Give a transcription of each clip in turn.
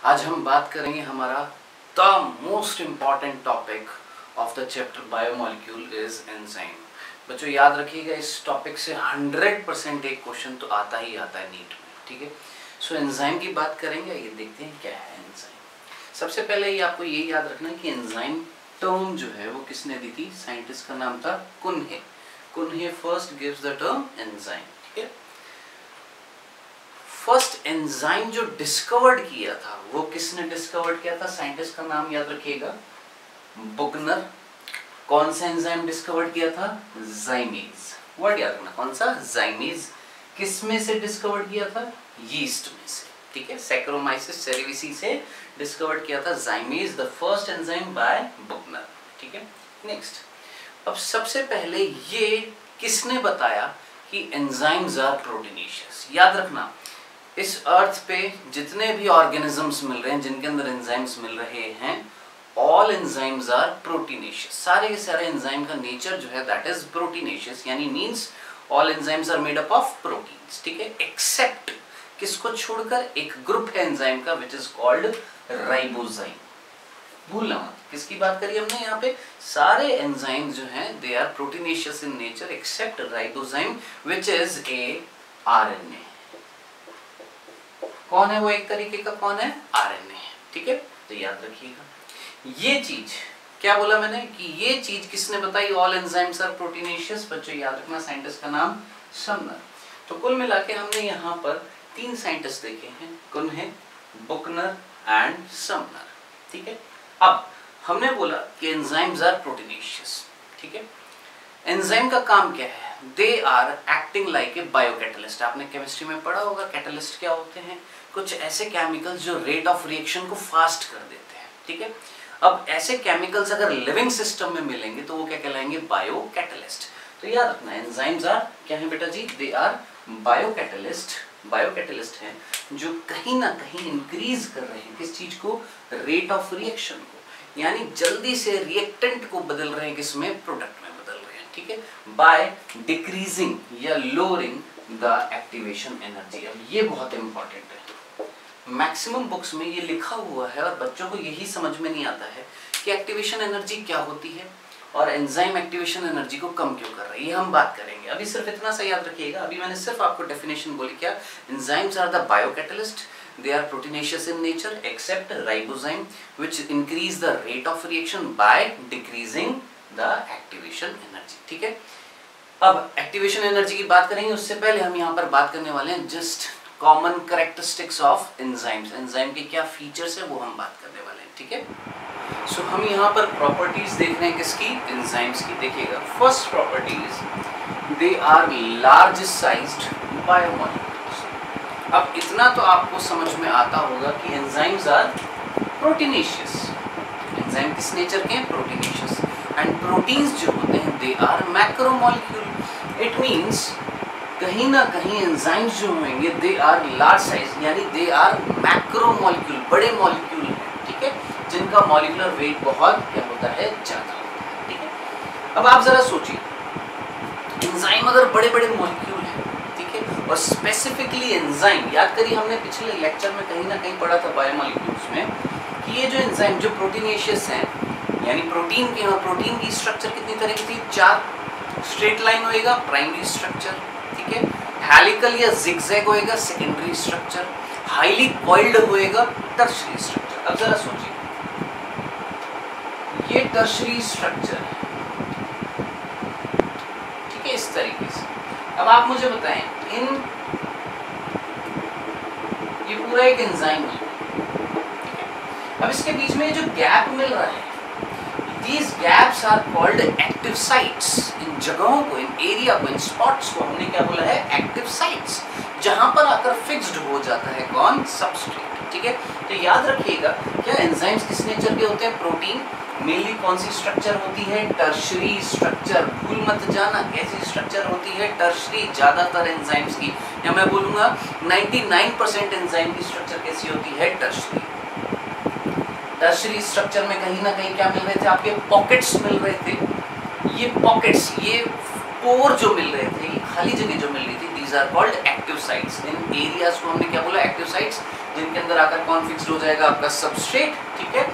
आज हम बात करेंगे हमारा the most important topic of the chapter biomolecule is enzyme. बच्चों याद रखिएगा, इस टॉपिक से 100% एक क्वेश्चन तो आता ही आता है नीट में। ठीक है, सो एंजाइम की बात करेंगे। ये देखते हैं क्या है एंजाइम। सबसे पहले ये आपको ये याद रखना है कि एंजाइम टर्म जो है वो किसने दी थी? साइंटिस्ट का नाम था Kuhne. Kuhne first gives the term enzyme. ठीक है, फर्स्ट एंजाइम जो डिस्कवर्ड किया था वो किसने डिस्कवर्ड किया था? साइंटिस्ट का नाम याद रखिएगा, बुकनर। कौन सा एंजाइम डिस्कवर्ड किया था? जाइमेज। वर्ड याद रखना, कौन सा? जाइमेज। किस में से डिस्कवर्ड किया था? यीस्ट में से। ठीक है, सैक्रोमाइसिस सेरेविसी से डिस्कवर्ड किया था zymase, the first enzyme by Buchner. ठीक है, नेक्स्ट, अब सबसे पहले ये किसने बताया कि एंजाइम्स आर प्रोटीनेशियस? याद रखना, इस अर्थ पे जितने भी ऑर्गेनिजम्स मिल रहे हैं जिनके अंदर एंजाइम्स मिल रहे हैं, ऑल एंजाइम्स आर प्रोटीनेशियस। सारे के सारे एंजाइम का नेचर जो है दैट इज प्रोटीनेशियस, यानी means all enzymes are made up of proteins. ठीक है, एक्सेप्ट किसको छोड़कर? एक ग्रुप है एंजाइम का विच इज कॉल्ड राइबोजाइम। भूलना मत, किसकी बात करी हमने यहाँ पे? सारे एंजाइम जो हैं they are proteinaceous in nature except ribozyme which is a RNA. कौन है वो? एक तरीके का कौन है? आरएनए। ठीक है, तो याद रखिएगा ये चीज। क्या बोला मैंने कि ये चीज किसने बताई? All enzymes are proteinaceous. बच्चों याद रखना, साइंटिस्ट का नाम समनर। तो कुल मिला के हमने यहाँ पर 3 साइंटिस्ट देखे हैं, कुन्हे, बुकनर एंड समनर। ठीक है, अब हमने बोला कि एंजाइम्स आर प्रोटीनेशियस। ठीक है, एंजाइम का काम क्या है? They are acting like a biocatalyst. आपने केमिस्ट्री में पढ़ा होगा कैटलिस्ट क्या होते हैं? कुछ ऐसे केमिकल्स जो रेट ऑफ रिएक्शन को फास्ट कर देते हैं। ठीक है, अब ऐसे केमिकल्स अगर लिविंग सिस्टम में मिलेंगे तो वो क्या कहलाएंगे? बायोकैटलिस्ट। तो याद रखना, एंजाइम्स आर क्या है बेटा जी? They are biocatalyst. बायोकैटलिस्ट हैं जो कहीं ना कहीं इंक्रीज कर रहे हैं किस चीज को? रेट ऑफ रिएक्शन को, यानी जल्दी से रिएक्टेंट को बदल रहे हैं किसमें? प्रोडक्ट में बदल रहे हैं। ठीक है, बाय डिक्रीजिंग या लोअरिंग द एक्टिवेशन एनर्जी। अब ये बहुत इंपॉर्टेंट है, मैक्सिमम बुक्स में ये लिखा हुआ है और बच्चों को यही समझ में नहीं आता है कि एक्टिवेशन एनर्जी क्या होती है और एंजाइम एक्टिवेशन एनर्जी को कम क्यों कर रहा है। ये हम बात करेंगे। अभी सिर्फ इतना सा याद रखिएगा, अभी मैंने सिर्फ आपको डेफिनेशन बोली। क्या? Enzymes are the biocatalyst, they are proteinaceous in nature except ribozyme which increase the rate of reaction by decreasing the activation energy। ठीक है, अब एक्टिवेशन एनर्जी की बात करेंगे, उससे पहले हम यहाँ पर बात करने वाले हैं just common characteristics of enzymes. Enzyme के क्या फीचर्स है वो हम बात करने वाले हैं। ठीक है, सो हम यहाँ पर प्रॉपर्टीज देख रहे हैं किसकी? एंजाइम्स की। देखिएगा, first properties, they are large sized biomolecules. अब इतना तो आपको समझ में आता होगा कि एंजाइम्स आर प्रोटीनेशियस। एंजाइम किस नेचर के हैं? प्रोटीनेशियस। एंड प्रोटीन्स जो होते हैं they are macromolecule. It means कहीं ना कहीं एंजाइम्स जो होंगे दे आर लार्ज साइज, यानी दे आर मैक्रोमोलिक्यूल, बड़े मॉलिक्यूल हैं। ठीक है, जिनका मॉलिक्यूलर वेट बहुत क्या होता है? ज्यादा होता है। ठीक है, अब आप जरा सोचिए, एंजाइम अगर बड़े बड़े मॉलिक्यूल हैं, ठीक है, और स्पेसिफिकली एंजाइम, याद करिए हमने पिछले लेक्चर में कहीं ना कहीं पढ़ा था बायोमोलिक्यूल्स में कि ये जो एंजाइम जो प्रोटीनेशियस हैं, यानी प्रोटीन की स्ट्रक्चर कितनी तरह की थी? 4। स्ट्रेट लाइन होएगा प्राइमरी स्ट्रक्चर, ठीक है, हेलिकल या जिगजैग होएगा सेकेंडरी स्ट्रक्चर, हाईली कॉइल्ड होएगा टर्शरी स्ट्रक्चर। अब जरा सोचिए, ये टर्शरी स्ट्रक्चर है, ठीक है, इस तरीके से। अब आप मुझे बताएं, ये पूरा एक एंजाइम है, अब इसके बीच में जो गैप मिल रहा है, these gaps are called active sites। इन जगहों को, इन एरिया को, इन स्पॉट्स को हमने क्या बोला है? एक्टिव साइट्स, जहां पर आकर फिक्स्ड हो जाता है कौन? सबस्ट्रेट। ठीक है, तो याद रखिएगा, क्या एंजाइम्स किस नेचर के होते हैं? प्रोटीन। मेनली कौन सी स्ट्रक्चर होती है? Tertiary structure. भूल मत जाना, कैसी स्ट्रक्चर होती है? टर्शरी। ज्यादातर एंजाइम्स की, या मैं बोलूंगा 99% एंजाइम की स्ट्रक्चर कैसी होती है? टर्शरी। टर्शरी स्ट्रक्चर में कहीं ना कहीं क्या मिल रहे थे? आपके पॉकेट्स मिल रहे थे। ये पॉकेट्स, ये पोर जो मिल रहे थे, ये खाली जगह जो मिल रही थी, these are called active sites. इन एरियाज को हमने क्या बोला? Active sites. जिनके अंदर आकर कौन फिक्स्ड हो जाएगा? आपका सबस्ट्रेट। ठीक है,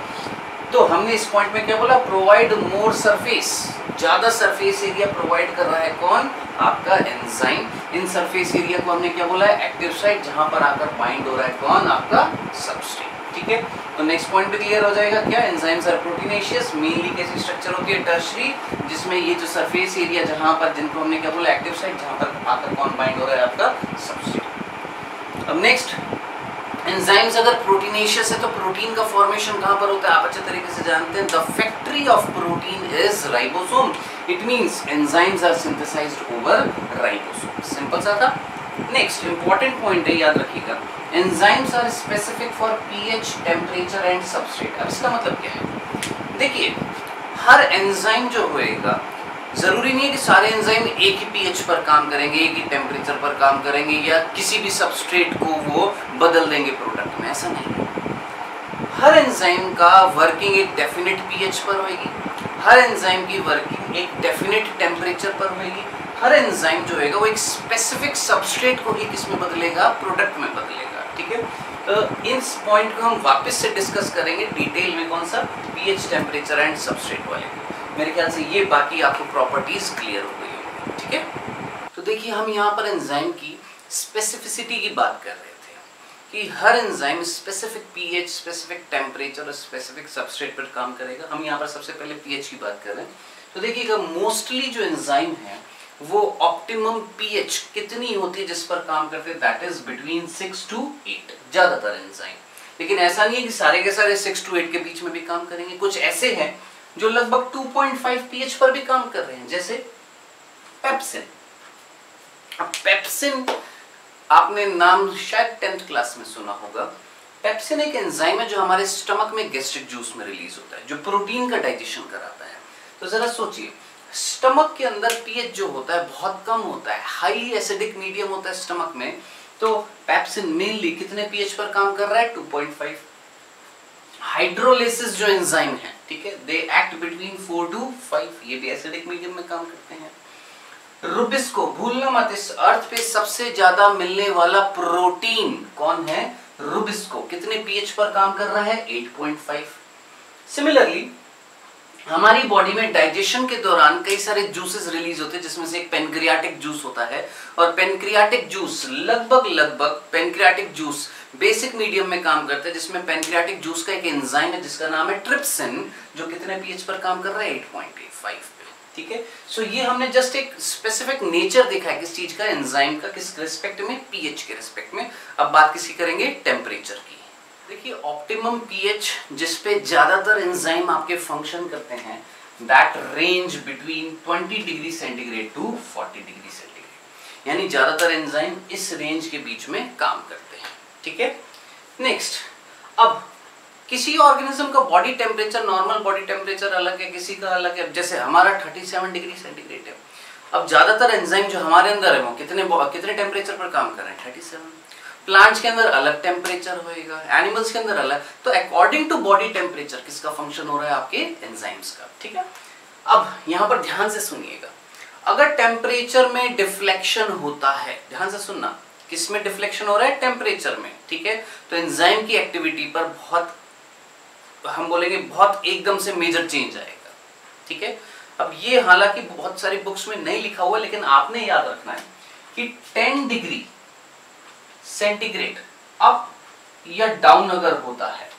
तो हमने इस पॉइंट में क्या बोला? प्रोवाइड मोर सरफेस, ज्यादा सरफेस एरिया प्रोवाइड कर रहा है कौन? आपका एंजाइम। इन सरफेस एरिया को हमने क्या बोला है? एक्टिव साइट, जहां पर आकर बाइंड हो रहा है कौन? आपका सबस्ट्रेट। ठीक है, तो नेक्स्ट पॉइंट भी क्लियर हो जाएगा क्या? Enzymes are proteinaceous. मेनली कैसी स्ट्रक्चर होती है? टर्शरी, जिसमें ये जो सरफेस एरिया जहां पर, जिनको हमने क्या बोला? एक्टिव साइट, जहां पर आकर कौन बाइंड हो रहा है? आपका सबस्ट्रेट। अब नेक्स्ट, एंजाइम्स अगर प्रोटीनेशियस है तो प्रोटीन का फॉर्मेशन कहां पर होता है? आप अच्छे तरीके से जानते हैं, the factory of protein is ribosome. It means enzymes are synthesised over ribosome. Simple सा था। नेक्स्ट इंपॉर्टेंट पॉइंट है, याद रखिएगा, enzymes are specific for pH, temperature and substrate. अब इसका मतलब क्या है? देखिए, हर एंजाइम जो होएगा, जरूरी नहीं है कि सारे एंजाइम एक ही पीएच पर काम करेंगे, एक ही टेम्परेचर पर काम करेंगे, या किसी भी सबस्ट्रेट को वो बदल देंगे प्रोडक्ट में। ऐसा नहीं है। हर एंजाइम का वर्किंग एक डेफिनेट पीएच पर होगी, हर एंजाइम की वर्किंग एक डेफिनेट टेम्परेचर पर होगी, हर एंजाइम जो होगा वो एक स्पेसिफिक सबस्ट्रेट को ही किसमें बदलेगा? प्रोडक्ट में बदलेगा। ठीक है, तो इस पॉइंट को हम वापस से डिस्कस करेंगे डिटेल में। कौन सा? पीएच, टेम्परेचर एंड सबस्ट्रेट वाले। मेरे ख्याल से ये बाकी आपको प्रॉपर्टीज क्लियर हो गई होगी। ठीक है, तो देखिए, हम यहाँ पर एंजाइम की स्पेसिफिसिटी की बात कर रहे थे कि हर enzyme specific pH, specific temperature और स्पेसिफिक सबस्ट्रेट पर काम करेगा। हम यहाँ पर सबसे पहले पीएच की बात कर रहे हैं। तो देखिएगा, मोस्टली जो एंजाइम है वो ऑप्टिमम पीएच कितनी होती है जिस पर काम करते हैं? दैट इज बिटवीन 6 to 8, ज्यादातर एंजाइम। लेकिन ऐसा नहीं है कि सारे के सारे 6 to 8 के बीच में भी काम करेंगे। कुछ ऐसे हैं जो लगभग 2.5 पीएच पर भी काम कर रहे हैं, जैसे पेप्सिन। अब पेप्सिन आपने नाम शायद 10th क्लास में सुना होगा। पेप्सिन एक एंजाइम है जो हमारे स्टमक में गैस्ट्रिक जूस में रिलीज होता है, जो प्रोटीन का डाइजेशन कराता है। तो जरा सोचिए, स्टमक के अंदर पीएच जो होता है बहुत कम होता है, हाईली एसिडिक मीडियम होता है स्टमक में। तो पेप्सिन मेनली कितने पीएच पर काम कर रहा है? 2.5। हाइड्रोलिसिस जो एंजाइम है, ठीक है, दे एक्ट बिटवीन 4 to 5, ये भी एसिडिक मीडियम में काम करते हैं। रुबिस्को, भूलना मत, इस अर्थ पे सबसे ज्यादा मिलने वाला प्रोटीन कौन है? रुबिस्को। कितने पीएच पर काम कर रहा है? 8.5। सिमिलरली हमारी बॉडी में डाइजेशन के दौरान कई सारे जूसेस रिलीज होते हैं, जिसमें से एक पेनक्रियाटिक जूस होता है। और पेनक्रियाटिक जूस लगभग पेनक्रियाटिक जूस बेसिक मीडियम में काम करता है, जिसमें पेनक्रियाटिक जूस का एक एंजाइम है जिसका नाम है ट्रिप्सिन, जो कितने पीएच पर काम कर रहा है? 8.85 पे। ठीक है, सो ये हमने जस्ट एक स्पेसिफिक नेचर देखा है किस चीज का? एंजाइम का। किस रिस्पेक्ट में? पीएच के रिस्पेक्ट में। अब बात किसी करेंगे? टेम्परेचर की। देखिए, ऑप्टिमम पीएच जिस पे ज्यादातर एंजाइम आपके फंक्शन करते हैं, that range between 20 degree centigrade to 40 degree centigrade, यानी ज्यादातर एंजाइम इस रेंज के बीच में काम करते हैं। ठीक है, नेक्स्ट, अब किसी ऑर्गेनिज्म का body temperature, normal body temperature अलग है, किसी का अलग है। जैसे हमारा 37 डिग्री सेंटीग्रेड है। अब ज्यादातर एंजाइम जो हमारे अंदर है वो कितने टेम्परेचर पर काम कर रहे हैं? 37। प्लांट्स के अंदर अलग टेम्परेचर होएगा, एनिमल्स के अंदर अलग। तो अकॉर्डिंग टू बॉडी टेम्परेचर किसका फंक्शन हो रहा है? आपके एंजाइम्स का। ठीक है, अब यहाँ पर ध्यान से सुनिएगा, अगर टेम्परेचर में डिफ्लेक्शन होता है, ध्यान से सुनना, किसमें डिफ्लेक्शन हो रहा है? टेम्परेचर में। ठीक है, तो एंजाइम की एक्टिविटी पर बहुत, हम बोलेंगे बहुत एकदम से मेजर चेंज आएगा। ठीक है, अब ये हालांकि बहुत सारी बुक्स में नहीं लिखा हुआ है, लेकिन आपने याद रखना है कि 10 डिग्री सेंटीग्रेड अप या डाउन अगर होता है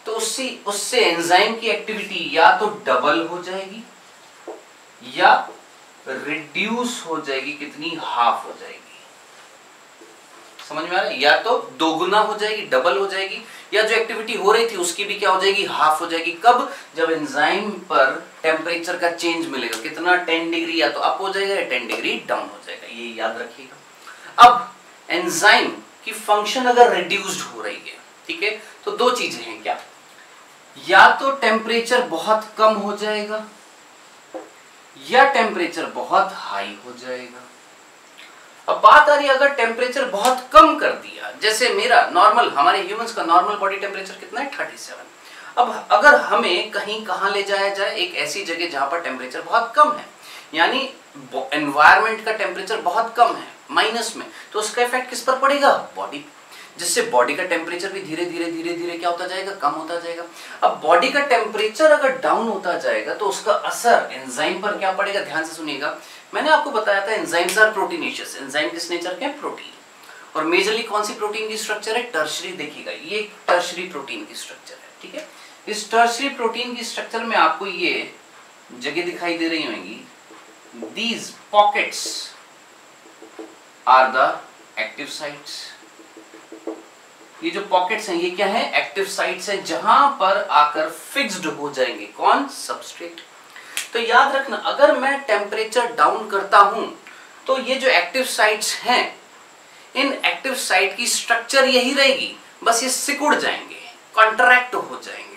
तो उससे एंजाइम की एक्टिविटी या तो डबल हो जाएगी या रिड्यूस हो जाएगी। कितनी? हाफ हो जाएगी। समझ में आ रहा है? या तो दोगुना हो जाएगी, डबल हो जाएगी, या जो एक्टिविटी हो रही थी उसकी भी क्या हो जाएगी? हाफ हो जाएगी। कब? जब एंजाइम पर टेम्परेचर का चेंज मिलेगा। कितना? 10 डिग्री या तो अप हो जाएगा या 10 डिग्री डाउन हो जाएगा। ये याद रखिएगा। अब एंजाइम की फंक्शन अगर रिड्यूस्ड हो रही है, ठीक है, तो दो चीजें हैं क्या? या तो टेम्परेचर बहुत कम हो जाएगा या टेम्परेचर बहुत हाई हो जाएगा। अब बात आ रही है, अगर टेम्परेचर बहुत कम कर दिया, जैसे मेरा नॉर्मल, हमारे ह्यूमंस का नॉर्मल बॉडी टेम्परेचर कितना है? 37। अब अगर हमें कहां ले जाया जाए? एक ऐसी जगह जहां पर टेम्परेचर बहुत कम है, यानी एनवायरनमेंट का टेम्परेचर बहुत कम है, माइनस में, तो उसका इफेक्ट किस पर पड़ेगा? बॉडी। जिससे बॉडी का टेम्परेचर भी धीरे धीरे क्या होता जाएगा, कम होता जाएगा। अब बॉडी का टेम्परेचर अगर डाउन होता जाएगा तो उसका असर एंजाइम पर क्या पड़ेगा, ध्यान से सुनिएगा। मैंने आपको बताया था एंजाइम्स आर प्रोटीनेशियस, एंजाइम किस नेचर के हैं, प्रोटीन। और मेजरली कौन सी प्रोटीन की स्ट्रक्चर है, टर्शरी। देखिएगा ये टर्शरी प्रोटीन की स्ट्रक्चर है, ठीक है। इस टर्शरी प्रोटीन की स्ट्रक्चर में आपको ये जगह दिखाई दे रही होंगी, these pockets are the active sites। ये जो पॉकेट्स हैं ये क्या है, एक्टिव साइट्स हैं, जहां पर आकर फिक्स्ड हो जाएंगे कौन, सबस्ट्रेट। तो याद रखना अगर मैं टेम्परेचर डाउन करता हूं तो ये जो एक्टिव साइट्स हैं, इन एक्टिव साइट की स्ट्रक्चर यही रहेगी, बस ये सिकुड़ जाएंगे, कॉन्ट्रैक्ट हो जाएंगे।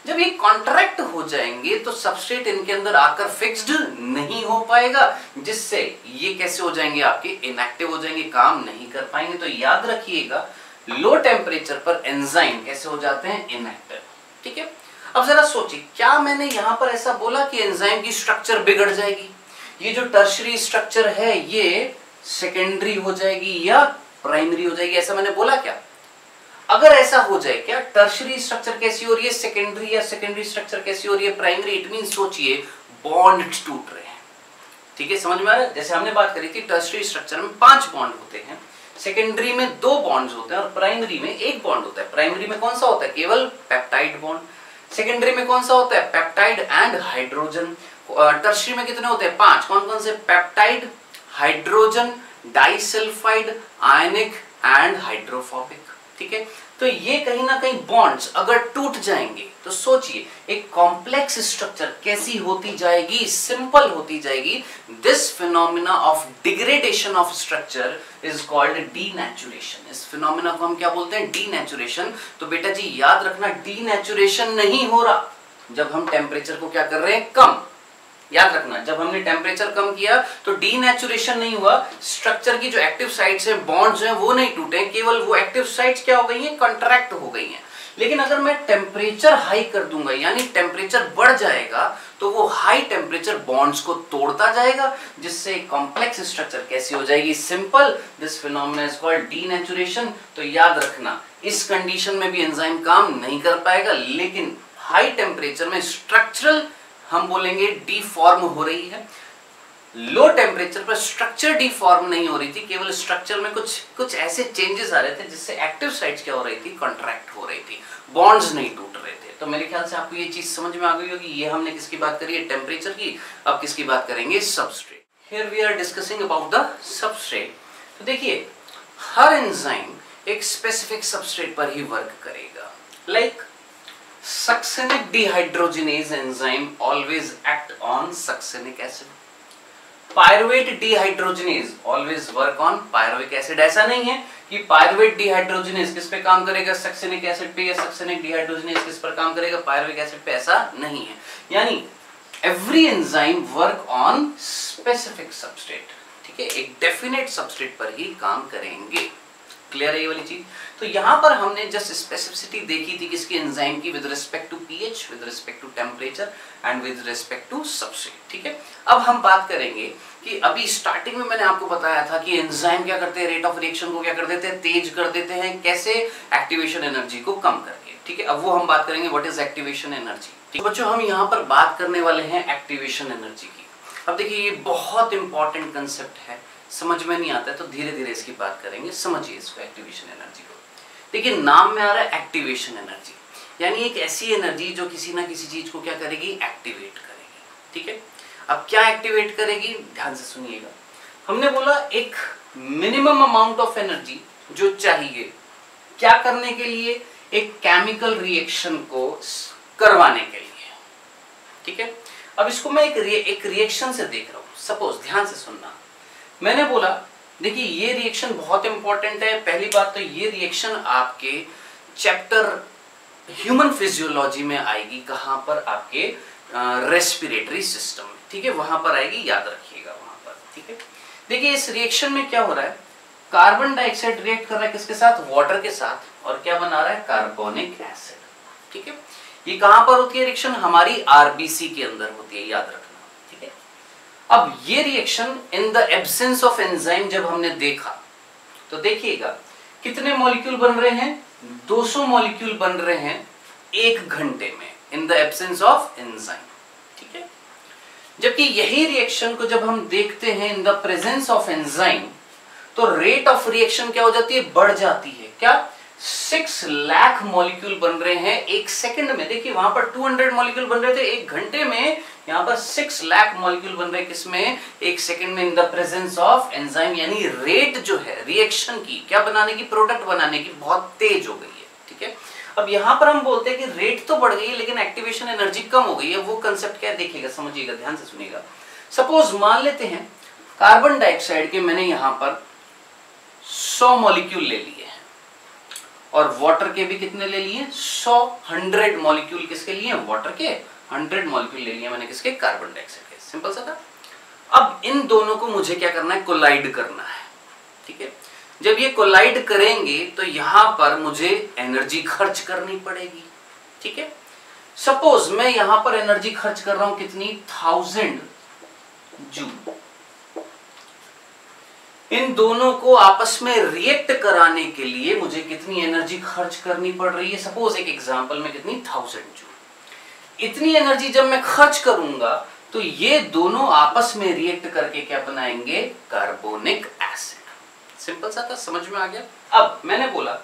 जब ये कॉन्ट्रैक्ट हो जाएंगे तो सबस्ट्रेट इनके अंदर आकर फिक्स्ड नहीं हो पाएगा, जिससे ये कैसे हो जाएंगे, आपके इनएक्टिव हो जाएंगे, काम नहीं कर पाएंगे। तो याद रखिएगा लो टेम्परेचर पर एंजाइम कैसे हो जाते हैं, इनएक्टिव, ठीक है। अब जरा सोचिए, क्या मैंने यहां पर ऐसा बोला कि एंजाइम की स्ट्रक्चर बिगड़ जाएगी, ये जो टर्शरी स्ट्रक्चर है ये सेकेंडरी हो जाएगी या प्राइमरी हो जाएगी, ऐसा मैंने बोला क्या? अगर ऐसा हो जाए, क्या टर्शरी स्ट्रक्चर कैसी हो रही है, सेकेंडरी, या सेकेंडरी स्ट्रक्चर कैसी हो रही है, प्राइमरी, इट मीन सोचिए बॉन्ड टूट रहे हैं, ठीक है, समझ में आ रहा है। जैसे हमने बात करी थी टर्शरी स्ट्रक्चर में 5 बॉन्ड होते हैं, सेकेंडरी में 2 बॉन्ड्स होते हैं और प्राइमरी में 1 बॉन्ड होता है। प्राइमरी में कौन सा होता है, केवल पेप्टाइड बॉन्ड। सेकेंडरी में कौन सा होता है, पेप्टाइड एंड हाइड्रोजन। टर्शरी में कितने होते हैं, 5। कौन कौन से, peptide, hydrogen, disulphide, ionic and hydrophobic, ठीक है। तो ये कहीं ना कहीं बॉन्ड्स अगर टूट जाएंगे तो सोचिए एक कॉम्प्लेक्स स्ट्रक्चर कैसी होती जाएगी, सिंपल होती जाएगी। This phenomena of degradation of structure is called denaturation. इस फिनोमिना को हम क्या बोलते हैं, डीनेचुरेशन। तो बेटा जी याद रखना, डीनेचुरेशन नहीं हो रहा जब हम टेम्परेचर को क्या कर रहे हैं, कम। याद रखना जब हमने टेम्परेचर कम किया तो डीनेचुरेशन नहीं हुआ, स्ट्रक्चर की जो एक्टिव साइट्स हैं, बॉन्ड्स हैं, वो नहीं टूटे, केवल वो एक्टिव साइट्स क्या हो गई हैं, कॉन्ट्रैक्ट हो गई हैं। लेकिन अगर मैं टेम्परेचर हाई कर दूंगा, यानी टेम्परेचर बढ़ जाएगा, तो वो हाई टेम्परेचर बॉन्ड्स को तोड़ता जाएगा, जिससे कॉम्प्लेक्स स्ट्रक्चर कैसी हो जाएगी, simple. This phenomena is called denaturation. तो याद रखना इस कंडीशन में भी एंजाइम काम नहीं कर पाएगा, लेकिन हाई टेम्परेचर में स्ट्रक्चरल हम बोलेंगे डीफॉर्म हो रही है। लो टेम्परेचर पर स्ट्रक्चर डीफॉर्म नहीं हो रही थी, केवल स्ट्रक्चर में कुछ ऐसे चेंजेस आ रहे थे जिससे एक्टिव साइट्स क्या हो रही थी, कॉन्ट्रैक्ट हो रही थी, बॉन्ड्स नहीं टूट रहे थे। तो मेरे ख्याल से आपको ये चीज समझ में आ गई होगी। ये हमने किसकी बात करी है, टेम्परेचर की। अब किसकी बात करेंगे, substrate. Here we are discussing about the substrate. तो देखिए हर एंजाइम एक स्पेसिफिक सबस्ट्रेट पर ही वर्क करेगा। Like succinic dehydrogenase enzyme always act on succinic acid. Pyruvate dehydrogenase always work on pyruvic acid। ऐसा नहीं है कि pyruvate dehydrogenase किस पे काम करेगा, succinic acid पे, या succinic dehydrogenase किस पर काम करेगा, pyruvic acid पे, ऐसा नहीं है। यानी every enzyme work on specific substrate, ठीक है, एक definite substrate पर ही काम करेंगे। क्लियर है ये वाली चीज। तो यहां पर हमने जस्ट स्पेसिफिसिटी देखी थी किसकी, एंजाइम की, with respect to pH, with respect to temperature and with respect to substrate, ठीक है। अब हम बात करेंगे कि अभी स्टार्टिंग में मैंने आपको बताया था कि एंजाइम क्या करते हैं, रेट ऑफ रिएक्शन को क्या कर देते हैं, तेज कर देते हैं, कैसे, एक्टिवेशन एनर्जी को कम करके, ठीक है। अब वो हम बात करेंगे व्हाट इज एक्टिवेशन एनर्जी, ठीक है बच्चों। हम यहाँ पर बात करने वाले हैं एक्टिवेशन एनर्जी की। अब देखिए ये बहुत इंपॉर्टेंट कंसेप्ट है, समझ में नहीं आता है तो धीरे धीरे इसकी बात करेंगे, समझिए इसको, एक्टिवेशन एनर्जी को। देखिए नाम में आ रहा है एक्टिवेशन एनर्जी, यानी एक ऐसी एनर्जी जो किसी ना किसी चीज को क्या करेगी, एक्टिवेट करेगी, ठीक है। अब क्या एक्टिवेट करेगी, ध्यान से सुनिएगा। हमने बोला एक मिनिमम अमाउंट ऑफ एनर्जी जो चाहिए क्या करने के लिए, एक केमिकल रिएक्शन को करवाने के लिए, ठीक है। अब इसको मैं एक रिएक्शन से देख रहा हूं। सपोज, ध्यान से सुनना, मैंने बोला देखिए ये रिएक्शन बहुत इंपॉर्टेंट है। पहली बात तो ये रिएक्शन आपके चैप्टर ह्यूमन फिजियोलॉजी में आएगी, कहां पर, आपके रेस्पिरेटरी सिस्टम में, ठीक है, वहां पर आएगी, याद रखिएगा वहां पर, ठीक है। देखिए इस रिएक्शन में क्या हो रहा है, कार्बन डाइऑक्साइड रिएक्ट कर रहा है किसके साथ, वाटर के साथ, और क्या बना रहा है, कार्बोनिक एसिड, ठीक है। ये कहां पर होती है रिएक्शन, हमारी आरबीसी के अंदर होती है, याद रखना, ठीक है। अब ये reaction in the absence of enzyme जब हमने देखा तो देखिएगा कितने मॉलिक्यूल बन रहे हैं? 200 मॉलिक्यूल बन रहे हैं 1 घंटे में in the absence of enzyme, ठीक है। जबकि यही रिएक्शन को जब हम देखते हैं in the presence of enzyme, तो रेट ऑफ रिएक्शन क्या हो जाती है? बढ़ जाती है। क्या? 6 लाख मॉलिक्यूल बन रहे हैं 1 सेकंड में। देखिए वहां पर 200 मॉलिक्यूल बन रहे थे 1 घंटे में, यहां पर 6 लाख मॉलिक्यूल बन रहे हैं किसमें? 1 सेकंड में in the presence of enzyme. यानी रेट जो है रिएक्शन की, क्या बनाने की? प्रोडक्ट बनाने की, बहुत तेज हो गई है, ठीक है। अब यहां पर हम बोलते हैं कि रेट तो बढ़ गई है लेकिन एक्टिवेशन एनर्जी कम हो गई है। वो कंसेप्ट क्या है देखिएगा, समझिएगा, ध्यान से सुनिएगा। सपोज मान लेते हैं कार्बन डाइऑक्साइड के मैंने यहां पर 100 मॉलिक्यूल ले लिए हैं और वाटर के भी कितने ले लिए? 100 मॉलिक्यूल किसके लिए? वाटर के 100 मॉलिक्यूल ले लिए मैंने किसके? कार्बन डाइऑक्साइड के। सिंपल सा था। अब इन दोनों को मुझे क्या करना है? कोलाइड करना है, ठीक है। जब ये कोलाइड करेंगे तो यहां पर मुझे एनर्जी खर्च करनी पड़ेगी, ठीक है। सपोज मैं यहां पर एनर्जी खर्च कर रहा हूं कितनी? 1000 जूल। इन दोनों को आपस में रिएक्ट कराने के लिए मुझे कितनी एनर्जी खर्च करनी पड़ रही है? सपोज एक एग्जांपल में कितनी? 1000 जूल। इतनी एनर्जी जब मैं खर्च करूंगा तो ये दोनों आपस में रिएक्ट करके क्या बनाएंगे? Carbonic acid. सिंपल सा था, समझ में आ गया। अब मैंने बोला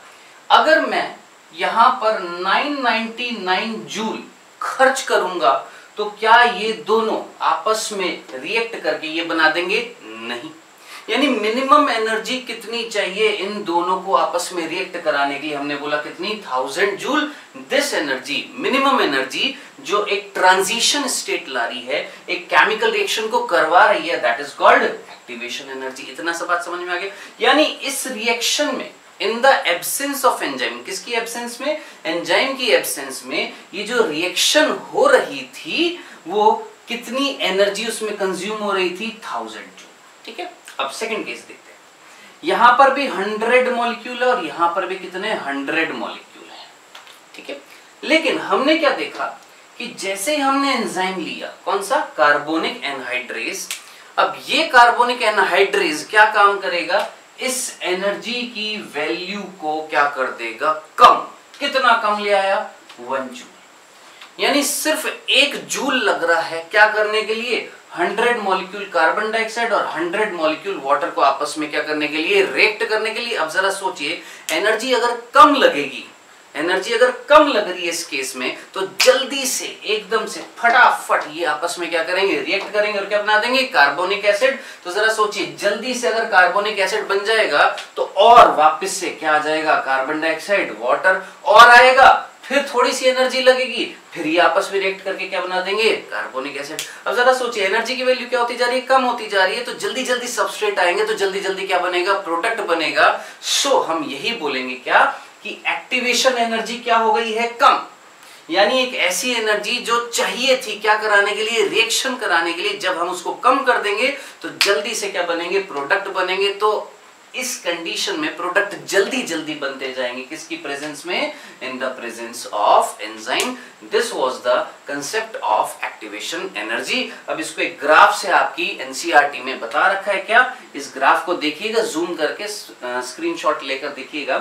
अगर मैं यहां पर 999 जूल खर्च करूंगा तो क्या ये दोनों आपस में रिएक्ट करके ये बना देंगे? नहीं। यानी मिनिमम एनर्जी कितनी चाहिए इन दोनों को आपस में रिएक्ट कराने के लिए? हमने बोला कितनी? 1000 joule. This energy, minimum energy जो एक ट्रांजिशन स्टेट ला रही है, एक केमिकल रिएक्शन को करवा रही है, that is called activation energy. इतना सा बात समझ में आ गया। यानी इस रिएक्शन में in the absence of enzyme, किसकी एब्सेंस में? एंजाइम की एब्सेंस में ये जो रिएक्शन हो रही थी वो कितनी एनर्जी उसमें कंज्यूम हो रही थी? 1000 जूल, ठीक है। अब सेकंड केस देखते हैं। यहां पर भी 100 मॉलिक्यूल है और यहां पर भी कितने? 100 मॉलिक्यूल है, ठीक है। लेकिन हमने क्या देखा कि जैसे हमने एंजाइम लिया, कौन सा? Carbonic anhydrase. अब ये कार्बोनिक एनहाइड्रेज क्या काम करेगा? इस एनर्जी की वैल्यू को क्या कर देगा? कम। कितना कम ले आया? 1 जूल। यानी सिर्फ 1 जूल लग रहा है क्या करने के लिए? 100 मॉलिक्यूल कार्बन डाइऑक्साइड और 100 मॉलिक्यूल वाटर को आपस में क्या करने के लिए? रिएक्ट करने के लिए। अब जरा सोचिए, एनर्जी अगर कम लगेगी, एनर्जी अगर कम लग रही है इस केस में, तो जल्दी से एकदम से फटाफट ये आपस में क्या करेंगे? रिएक्ट करेंगे और क्या बना देंगे? Carbonic acid. तो जरा सोचिए, जल्दी से अगर कार्बोनिक एसिड बन जाएगा तो और वापस से क्या आ जाएगा? कार्बन डाइऑक्साइड, वाटर और आएगा, फिर थोड़ी सी एनर्जी लगेगी, फिर ये आपस में रिएक्ट करके क्या बना देंगे? Carbonic acid. अब जरा सोचिए, एनर्जी की वैल्यू क्या होती जा रही है? कम होती जा रही है। तो जल्दी जल्दी सबस्ट्रेट आएंगे तो जल्दी जल्दी क्या बनेगा? प्रोडक्ट बनेगा। सो हम यही बोलेंगे क्या कि एक्टिवेशन एनर्जी क्या हो गई है? कम। यानी एक ऐसी एनर्जी जो चाहिए थी क्या कराने के लिए? रिएक्शन कराने के लिए, जब हम उसको कम कर देंगे तो जल्दी से क्या बनेंगे? प्रोडक्ट बनेंगे। तो इस कंडीशन में प्रोडक्ट जल्दी जल्दी बनते जाएंगे, किसकी प्रेजेंस में? In the presence of enzyme. This was the concept of activation energy. अब इसको एक ग्राफ से आपकी एनसीईआरटी में बता रखा है। क्या? इस ग्राफ को देखिएगा, जूम करके स्क्रीनशॉट लेकर देखिएगा।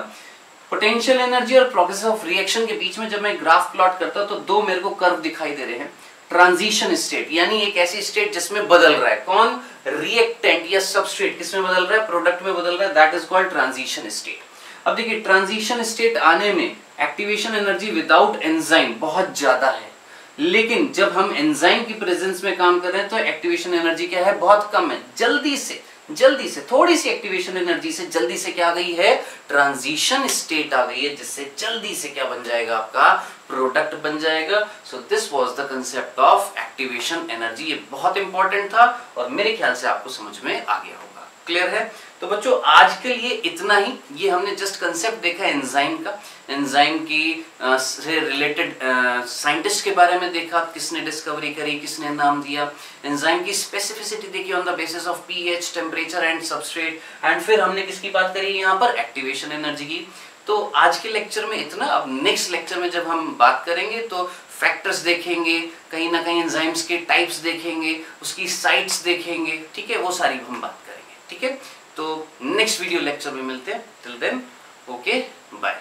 पोटेंशियल एनर्जी और प्रोग्रेस ऑफ रिएक्शन के बीच में जब मैं ग्राफ प्लॉट करता हूं तो 2 मेरे को कर्व दिखाई दे रहे हैं। ट्रांजिशन स्टेट, यानी एक ऐसी स्टेट जिसमें बदल रहा है, कौन? रिएक्टेंट या सबस्ट्रेट। किसमें बदल रहा है? प्रोडक्ट में बदल रहा है, that is called transition state. अब देखिए, ट्रांजिशन स्टेट आने में एक्टिवेशन एनर्जी विदाउट एंजाइम बहुत ज्यादा है, लेकिन जब हम एंजाइम की प्रेजेंस में काम कर रहे हैं तो एक्टिवेशन एनर्जी क्या है? बहुत कम है। जल्दी से थोड़ी सी एक्टिवेशन एनर्जी से जल्दी से क्या आ गई है? ट्रांजिशन स्टेट आ गई है, जिससे जल्दी से क्या बन जाएगा? आपका प्रोडक्ट बन जाएगा। So this was the concept of activation energy. ये बहुत इंपॉर्टेंट था और मेरे ख्याल से आपको समझ में आ गया होगा। क्लियर है? तो बच्चों आज के लिए इतना ही। ये हमने जस्ट कंसेप्ट देखा एंजाइम का, एंजाइम की से रिलेटेड साइंटिस्ट के बारे में देखा, किसने डिस्कवरी करी, किसने नाम दिया। एंजाइम की स्पेसिफिसिटी देखी on the basis of pH, temperature and substrate. And फिर हमने किसकी बात करी यहाँ पर? एक्टिवेशन एनर्जी की। तो आज के लेक्चर में इतना। अब नेक्स्ट लेक्चर में जब हम बात करेंगे तो फैक्टर्स देखेंगे, कहीं ना कहीं एंजाइम्स के टाइप्स देखेंगे, उसकी साइट्स देखेंगे, ठीक है, वो सारी हम बात करेंगे। ठीक है, तो नेक्स्ट वीडियो लेक्चर में मिलते हैं। Till then okay bye.